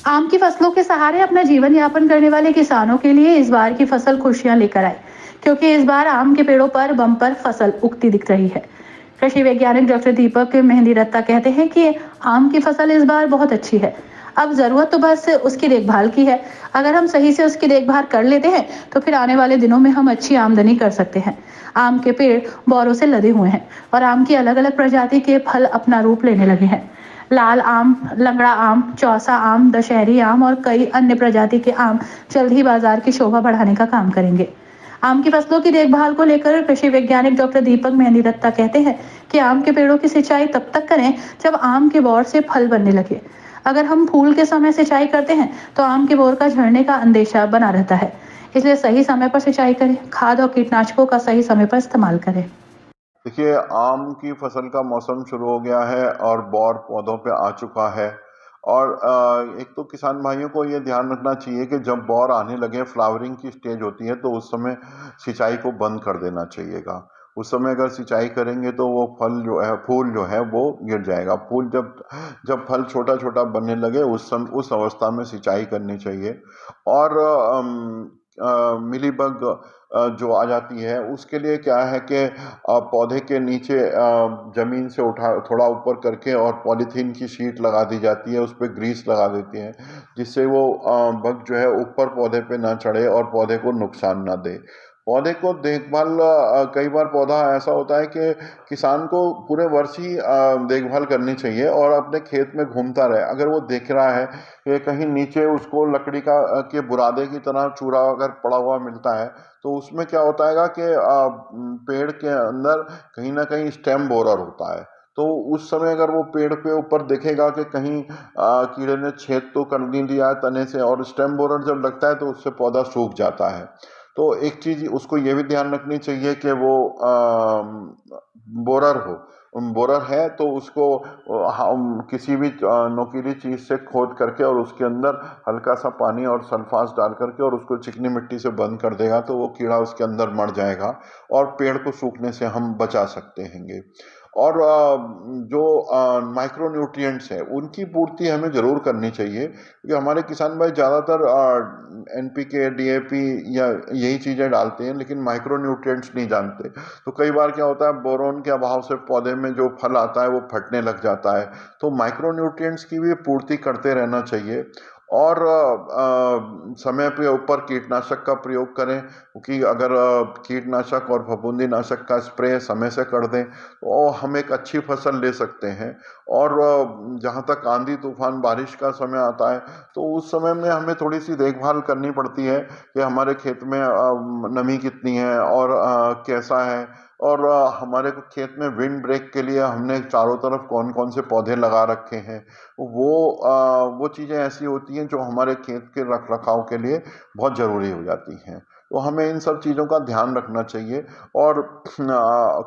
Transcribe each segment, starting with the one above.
आम की फसलों के सहारे अपना जीवन यापन करने वाले किसानों के लिए इस बार की फसल खुशियां लेकर आई, क्योंकि इस बार आम के पेड़ों पर बम्पर फसल उगती दिख रही है। कृषि वैज्ञानिक डॉक्टर दीपक मेहंदी रत्ता कहते हैं कि आम की फसल इस बार बहुत अच्छी है। अब जरूरत तो बस उसकी देखभाल की है। अगर हम सही से उसकी देखभाल कर लेते हैं तो फिर आने वाले दिनों में हम अच्छी आमदनी कर सकते हैं। आम के पेड़ बौरों से लदे हुए हैं और आम की अलग अलग प्रजाति के फल अपना रूप लेने लगे हैं। लाल आम, लंगड़ा आम, चौसा आम, दशहरी आम और कई अन्य प्रजाति के आम जल्द ही बाजार की शोभा बढ़ाने का काम करेंगे। आम की फसलों की देखभाल को लेकर कृषि वैज्ञानिक डॉक्टर दीपक मेहंदी दत्ता कहते हैं कि आम के पेड़ों की सिंचाई तब तक करें जब आम के बौर से फल बनने लगे। अगर हम फूल के समय सिंचाई करते हैं तो आम के बोर का झड़ने का अंदेशा बना रहता है। इसलिए सही समय पर सिंचाई करें, खाद और कीटनाशकों का सही समय पर इस्तेमाल करें। देखिए, आम की फसल का मौसम शुरू हो गया है और बौर पौधों पे आ चुका है। और एक तो किसान भाइयों को ये ध्यान रखना चाहिए कि जब बौर आने लगे, फ्लावरिंग की स्टेज होती है, तो उस समय सिंचाई को बंद कर देना चाहिएगा। उस समय अगर सिंचाई करेंगे तो वो फल जो है, फूल जो है वो गिर जाएगा। फूल जब जब फल छोटा छोटा बनने लगे उस अवस्था में सिंचाई करनी चाहिए। और मिलीबग जो आ जाती है उसके लिए क्या है कि पौधे के नीचे जमीन से उठा थोड़ा ऊपर करके और पॉलीथीन की शीट लगा दी जाती है, उस पर ग्रीस लगा देती है, जिससे वो बग जो है ऊपर पौधे पे ना चढ़े और पौधे को नुकसान ना दे। पौधे को देखभाल, कई बार पौधा ऐसा होता है कि किसान को पूरे वर्ष ही देखभाल करनी चाहिए और अपने खेत में घूमता रहे। अगर वो देख रहा है कि कहीं नीचे उसको लकड़ी का के बुरादे की तरह चूरा अगर पड़ा हुआ मिलता है, तो उसमें क्या होता है कि पेड़ के अंदर कहीं ना कहीं स्टेम बोरर होता है। तो उस समय अगर वो पेड़ पे ऊपर देखेगा कि कहीं कीड़े ने छेद तो कर नहीं दिया है तने से, और स्टेम बोरर जब लगता है तो उससे पौधा सूख जाता है। तो एक चीज उसको ये भी ध्यान रखनी चाहिए कि वो बोरर हो, बोरर है तो उसको हम किसी भी नोकीली चीज से खोद करके और उसके अंदर हल्का सा पानी और सल्फास डाल करके और उसको चिकनी मिट्टी से बंद कर देगा, तो वो कीड़ा उसके अंदर मर जाएगा और पेड़ को सूखने से हम बचा सकते हैंगे। और जो माइक्रो न्यूट्रिएंट्स है उनकी पूर्ति हमें जरूर करनी चाहिए, क्योंकि हमारे किसान भाई ज़्यादातर एनपीके, डीएपी या यही चीज़ें डालते हैं, लेकिन माइक्रो न्यूट्रिएंट्स नहीं जानते। तो कई बार क्या होता है, बोरोन के अभाव से पौधे में जो फल आता है वो फटने लग जाता है। तो माइक्रो न्यूट्रिएंट्स की भी पूर्ति करते रहना चाहिए। और समय पे ऊपर कीटनाशक का प्रयोग करें, क्योंकि अगर कीटनाशक और फफूंदी नाशक का स्प्रे समय से कर दें तो हम एक अच्छी फसल ले सकते हैं। और जहाँ तक आंधी तूफान बारिश का समय आता है, तो उस समय में हमें थोड़ी सी देखभाल करनी पड़ती है कि हमारे खेत में नमी कितनी है और कैसा है। और हमारे खेत में विंड ब्रेक के लिए हमने चारों तरफ कौन कौन से पौधे लगा रखे हैं। वो चीज़ें ऐसी होती हैं जो हमारे खेत के रख रखाव के लिए बहुत ज़रूरी हो जाती हैं। तो हमें इन सब चीज़ों का ध्यान रखना चाहिए। और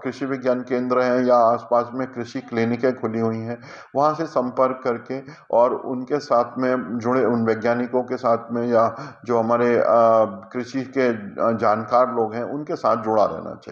कृषि विज्ञान केंद्र हैं या आसपास में कृषि क्लिनिकें खुली हुई हैं, वहाँ से संपर्क करके और उनके साथ में जुड़े उन वैज्ञानिकों के साथ में या जो हमारे कृषि के जानकार लोग हैं उनके साथ जुड़ा रहना चाहिए।